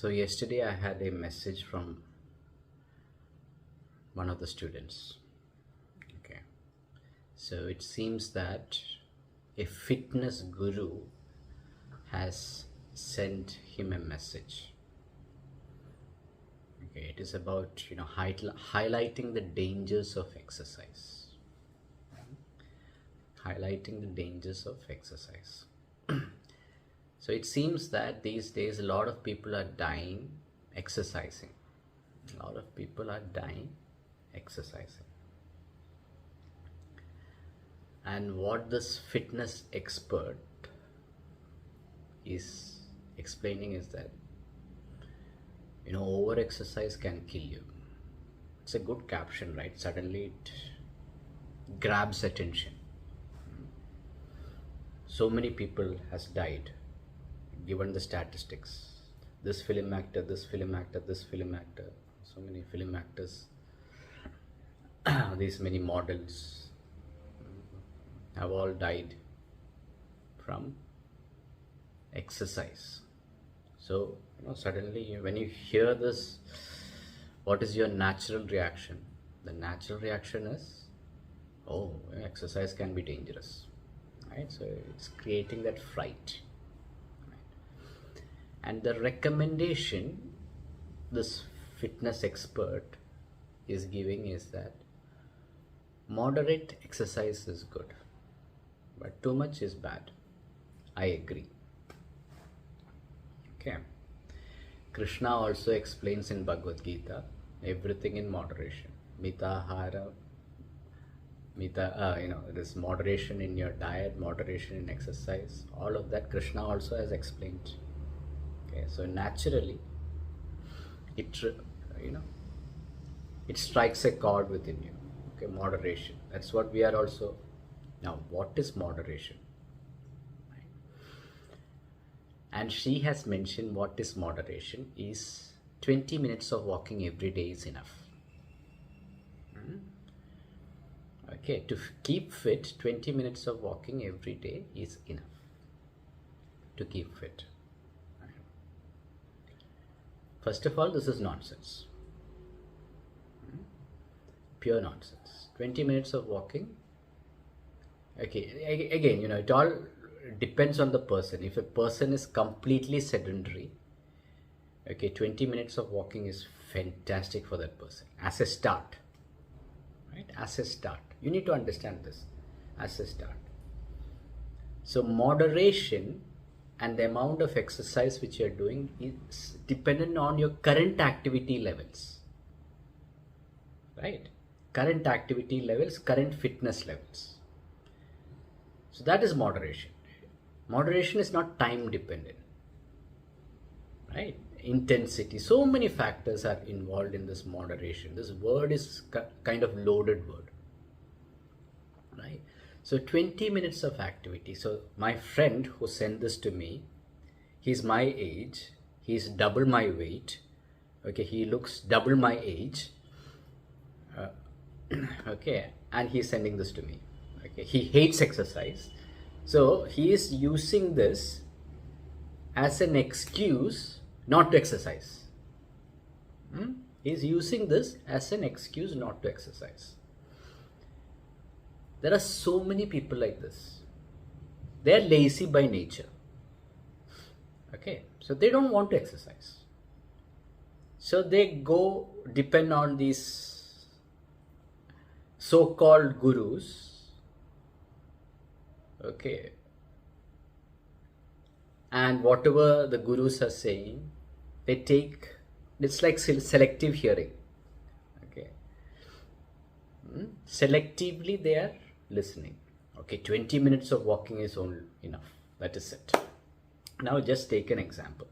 So yesterday I had a message from one of the students. Okay. So it seems that a fitness guru has sent him a message. Okay, it is about highlighting the dangers of exercise. Highlighting the dangers of exercise. So it seems that these days a lot of people are dying exercising. A lot of people are dying exercising. And what this fitness expert is explaining is that over exercise can kill you. It's a good caption, right? Suddenly it grabs attention. So many people has died, given the statistics. This film actor, this film actor, this film actor, so many film actors, these many models have all died from exercise. So suddenly when you hear this, what is your natural reaction? The natural reaction is, oh, exercise can be dangerous, right? So it's creating that fright, right? And the recommendation this fitness expert is giving is that moderate exercise is good, but too much is bad. I agree. Okay. Krishna also explains in Bhagavad Gita, everything in moderation. Mitahara, this moderation in your diet, moderation in exercise, all of that Krishna also has explained. Okay, so naturally, it strikes a chord within you. Okay, moderation. That's what we are also. Now, what is moderation? And she has mentioned what is moderation is 20 minutes of walking every day is enough. Okay, to keep fit, 20 minutes of walking every day is enough to keep fit. First of all, this is nonsense. Pure nonsense. 20 minutes of walking. Okay, again, it all depends on the person. If a person is completely sedentary, okay, 20 minutes of walking is fantastic for that person as a start, right? As a start, you need to understand this as a start. So moderation and the amount of exercise which you are doing is dependent on your current activity levels, right? Current activity levels, current fitness levels. So that is moderation. Moderation is not time dependent, right? Intensity, so many factors are involved in this moderation. This word is kind of loaded word, right? So 20 minutes of activity. So my friend who sent this to me, he's my age, he's double my weight, okay, he looks double my age, okay, and he's sending this to me. Okay, he hates exercise. So he is using this as an excuse not to exercise. He is using this as an excuse not to exercise. There are so many people like this. They are lazy by nature. Okay, so they don't want to exercise. So they depend on these so-called gurus. Okay, and whatever the gurus are saying, they take, it's like selective hearing. Okay, selectively they are listening. Okay, 20 minutes of walking is only enough. That is it. Now just take an example.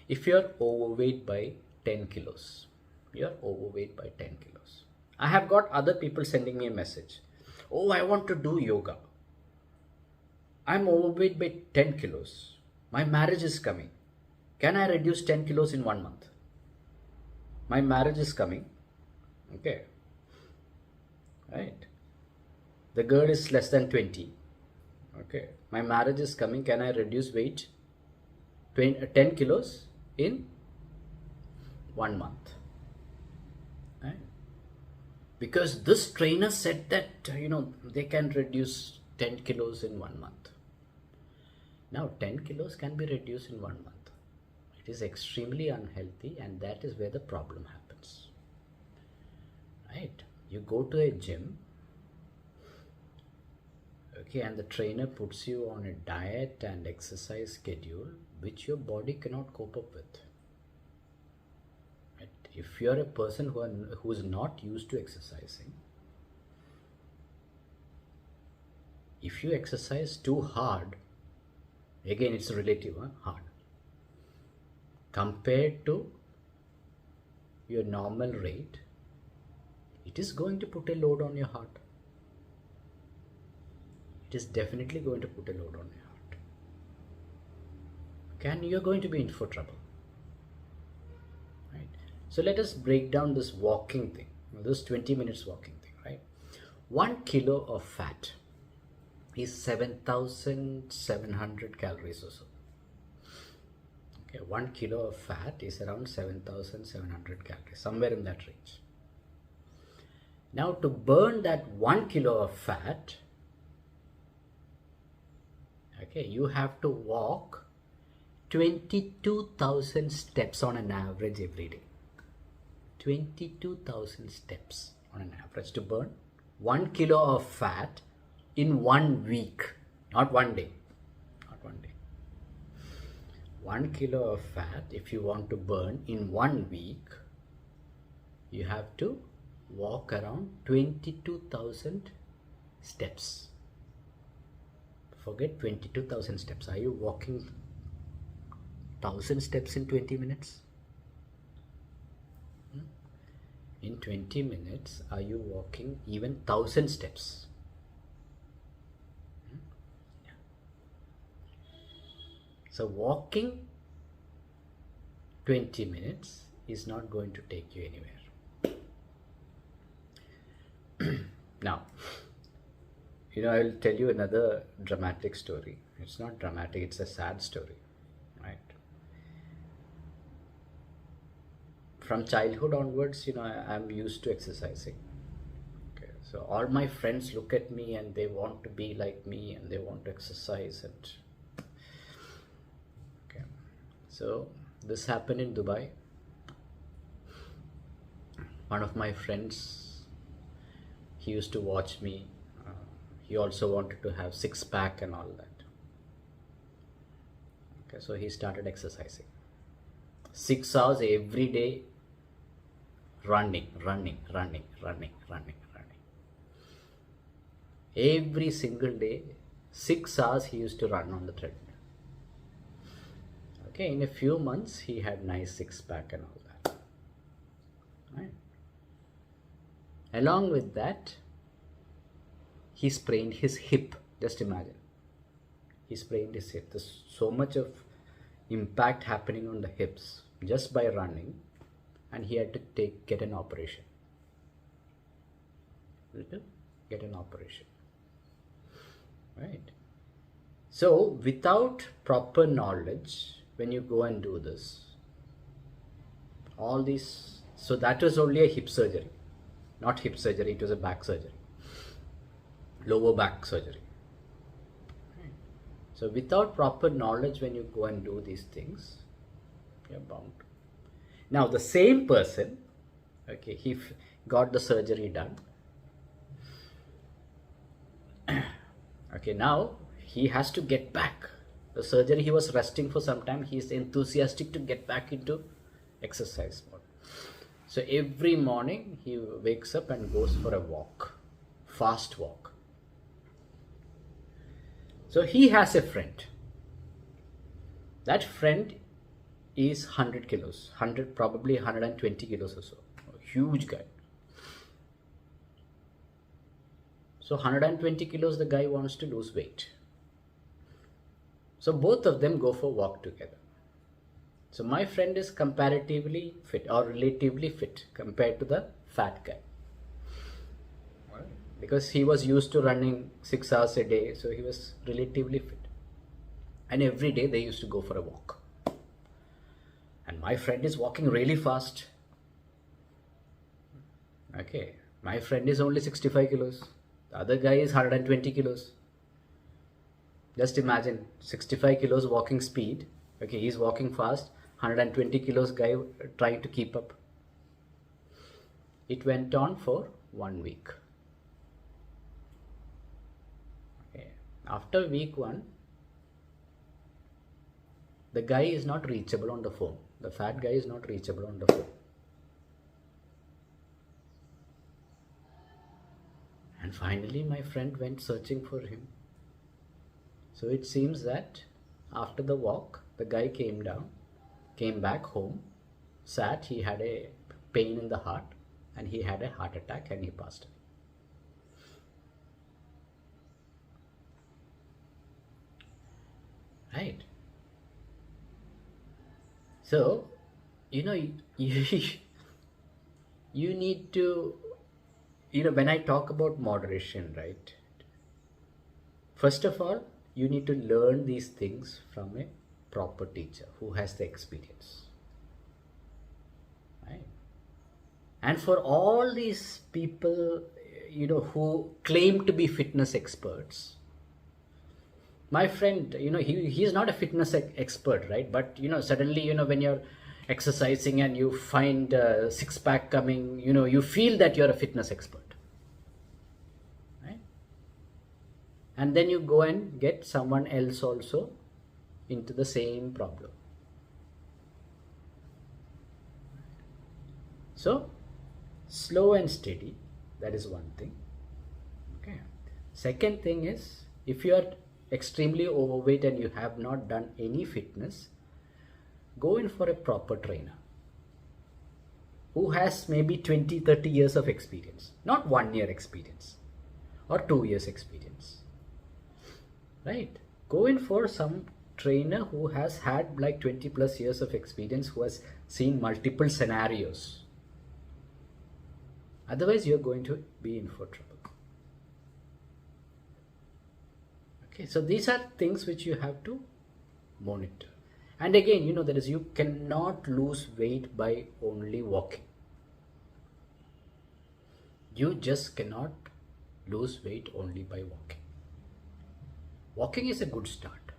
If you are overweight by 10 kilos, you are overweight by 10 kilos. I have got other people sending me a message. Oh, I want to do yoga. I'm overweight by 10 kilos. My marriage is coming. Can I reduce 10 kilos in 1 month? My marriage is coming. Okay. Right. The girl is less than 20. Okay. My marriage is coming. Can I reduce weight 10 kilos in 1 month. Right? Because this trainer said that, they can reduce 10 kilos in 1 month. Now 10 kilos can be reduced in 1 month. It is extremely unhealthy, and that is where the problem happens. Right? You go to a gym, okay, and the trainer puts you on a diet and exercise schedule which your body cannot cope up with. Right? If you are a person who is not used to exercising, if you exercise too hard, again it's relative, hard, compared to your normal rate, it is going to put a load on your heart. It is definitely going to put a load on your heart. Okay, and you're going to be in for trouble. Right? So let us break down this walking thing, this 20 minutes walking thing, right? 1 kilo of fat is 7,700 calories or so. Okay, 1 kilo of fat is around 7,700 calories, somewhere in that range. Now to burn that 1 kilo of fat, okay, you have to walk 22,000 steps on an average every day. 22,000 steps on an average to burn 1 kilo of fat in 1 week, not 1 day. Not 1 day. 1 kilo of fat, if you want to burn in 1 week, you have to walk around 22,000 steps. Forget 22,000 steps. Are you walking 1,000 steps in 20 minutes? In 20 minutes, are you walking even 1,000 steps? Yeah. So walking 20 minutes is not going to take you anywhere. Now, I will tell you another dramatic story. It's not dramatic, it's a sad story, right? From childhood onwards, I'm used to exercising. Okay, so all my friends look at me and they want to be like me and they want to exercise. Okay, so this happened in Dubai. One of my friends, he used to watch me. He also wanted to have six-pack and all that. Okay, so he started exercising. 6 hours every day, running. Every single day, 6 hours he used to run on the treadmill. Okay, in a few months, he had nice six-pack and all that. Right? Along with that, he sprained his hip. Just imagine. He sprained his hip. There's so much of impact happening on the hips just by running, and he had to get an operation. Get an operation. Right? So without proper knowledge, when you go and do this, all these, so that was only a hip surgery. Not hip surgery, it was a back surgery. Lower back surgery. Right. So without proper knowledge, when you go and do these things, you're bound. Now the same person, okay, he got the surgery done. Okay, now he has to get back. The surgery, he was resting for some time. He is enthusiastic to get back into exercise mode. So every morning he wakes up and goes for a walk, fast walk. So he has a friend. That friend is 100 kilos, probably 120 kilos or so. A huge guy. So 120 kilos, the guy wants to lose weight. So both of them go for a walk together. So my friend is comparatively fit or relatively fit compared to the fat guy. Because he was used to running 6 hours a day, so he was relatively fit. And every day they used to go for a walk. And my friend is walking really fast. Okay, my friend is only 65 kilos. The other guy is 120 kilos. Just imagine 65 kilos walking speed. Okay, he's walking fast. 120 kilos guy trying to keep up. It went on for 1 week. Okay. After week 1, the guy is not reachable on the phone. The fat guy is not reachable on the phone. And finally my friend went searching for him. So it seems that after the walk, the guy came back home, sat, he had a pain in the heart and he had a heart attack and he passed away. Right? So, you need to, when I talk about moderation, right? First of all, you need to learn these things from a proper teacher who has the experience. Right? And for all these people, who claim to be fitness experts, my friend, he's not a fitness expert, right? But, suddenly, when you're exercising and you find a six-pack coming, you feel that you're a fitness expert. Right? And then you go and get someone else also into the same problem. So, slow and steady, that is one thing. Okay. Second thing is, if you are extremely overweight and you have not done any fitness, go in for a proper trainer who has maybe 20-30 years of experience, not 1 year experience or 2 years experience. Right? Go in for some trainer who has had like 20 plus years of experience, who has seen multiple scenarios. Otherwise, you're going to be in for trouble. Okay, so these are things which you have to monitor. And again, you cannot lose weight by only walking. You just cannot lose weight only by walking. Walking is a good start.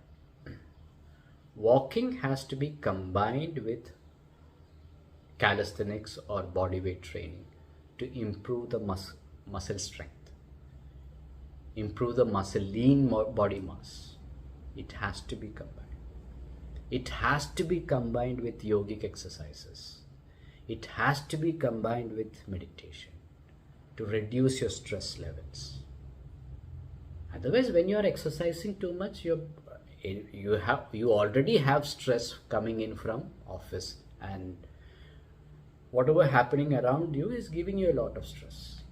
Walking has to be combined with calisthenics or body weight training to improve the muscle strength. Improve the muscle lean body mass. It has to be combined. It has to be combined with yogic exercises. It has to be combined with meditation to reduce your stress levels. Otherwise, when you are exercising too much, you already have stress coming in from office, and whatever happening around you is giving you a lot of stress.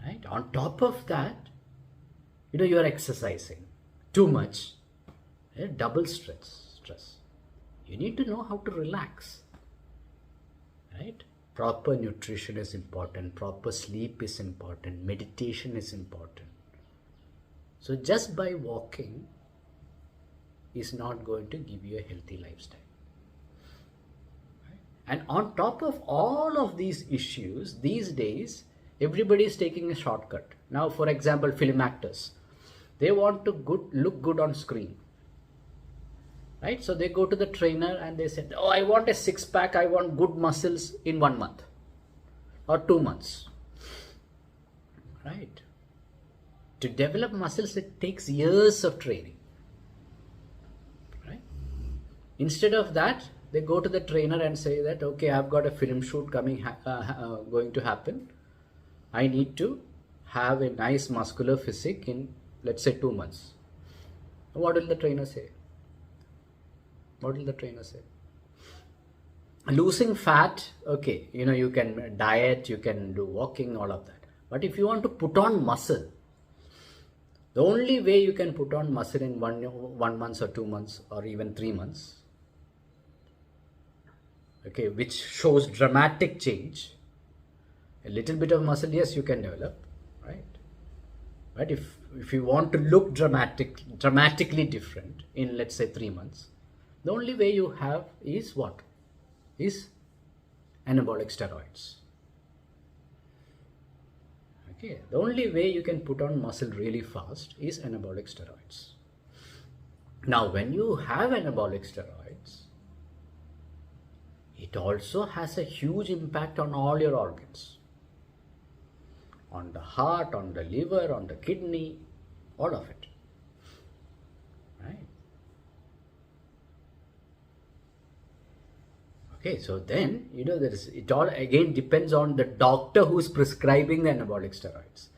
Right? On top of that, you are exercising too much. Double stress. You need to know how to relax. Right? Proper nutrition is important. Proper sleep is important. Meditation is important. So just by walking is not going to give you a healthy lifestyle. Right? And on top of all of these issues, these days, everybody is taking a shortcut. Now, for example, film actors, they want to look good on screen. Right? So they go to the trainer and they said, I want a six-pack, I want good muscles in 1 month or 2 months. Right? To develop muscles, it takes years of training. Right? Instead of that, they go to the trainer and say that, okay, I've got a film shoot going to happen. I need to have a nice muscular physique in, let's say, 2 months. What will the trainer say? Losing fat, okay, you can diet, you can do walking, all of that. But if you want to put on muscle, the only way you can put on muscle in 1 month or 2 months or even 3 months, okay, which shows dramatic change. A little bit of muscle, yes, you can develop, right? But if you want to look dramatically different in, let's say, 3 months, The only way you have is what? Is anabolic steroids. Okay, the only way you can put on muscle really fast is anabolic steroids. Now, when you have anabolic steroids, it also has a huge impact on all your organs. On the heart, on the liver, on the kidney, all of it. Right? Okay, so then, it all again depends on the doctor who's prescribing the anabolic steroids.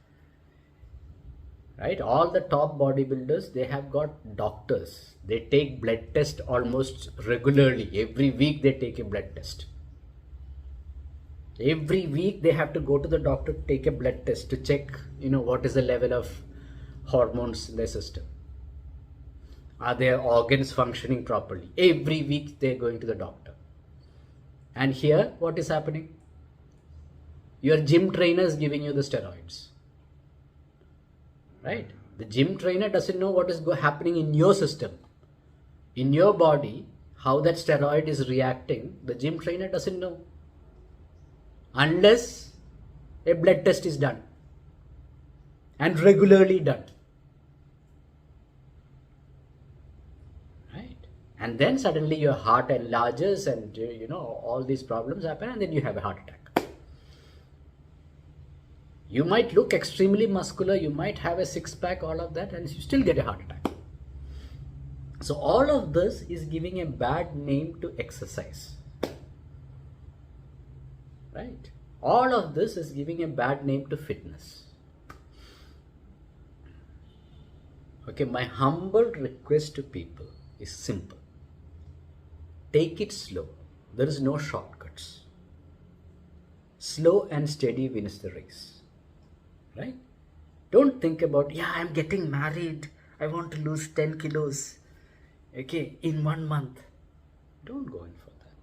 Right? All the top bodybuilders, they have got doctors. They take blood test almost regularly. Every week they take a blood test. Every week they have to go to the doctor to take a blood test to check, what is the level of hormones in their system. Are their organs functioning properly? Every week they're going to the doctor. And here, what is happening? Your gym trainer is giving you the steroids. Right? The gym trainer doesn't know what is happening in your system, in your body, how that steroid is reacting. The gym trainer doesn't know unless a blood test is done and regularly done. Right? And then suddenly your heart enlarges and all these problems happen, and then you have a heart attack. You might look extremely muscular, you might have a six-pack, all of that, and you still get a heart attack. So all of this is giving a bad name to exercise. Right? All of this is giving a bad name to fitness. Okay, my humble request to people is simple. Take it slow. There is no shortcuts. Slow and steady wins the race. Right? Don't think about, I'm getting married. I want to lose 10 kilos. Okay, in 1 month. Don't go in for that.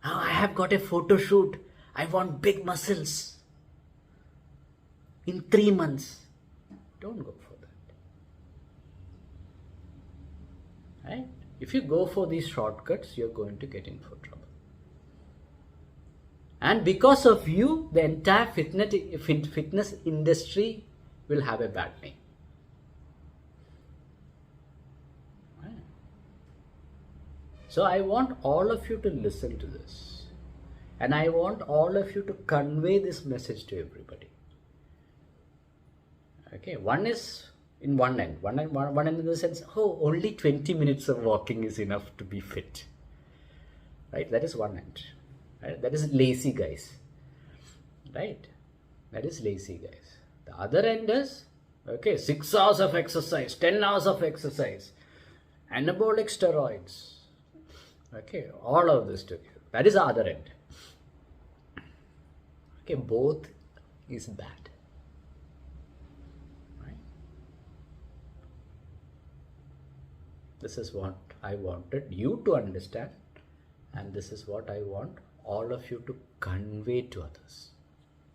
Oh, I have got a photo shoot. I want big muscles. In 3 months. Don't go for that. Right? If you go for these shortcuts, you're going to get in for trouble. And because of you, the entire fitness industry will have a bad name. Right. So I want all of you to listen to this. And I want all of you to convey this message to everybody. Okay, one is in one end. One end in the sense, only 20 minutes of walking is enough to be fit. Right, that is one end. Right? That is lazy guys. Right? That is lazy guys. The other end is, 6 hours of exercise, 10 hours of exercise, anabolic steroids. Okay, all of this together. That is the other end. Okay, both is bad. Right? This is what I wanted you to understand, and this is what I want all of you to convey to others.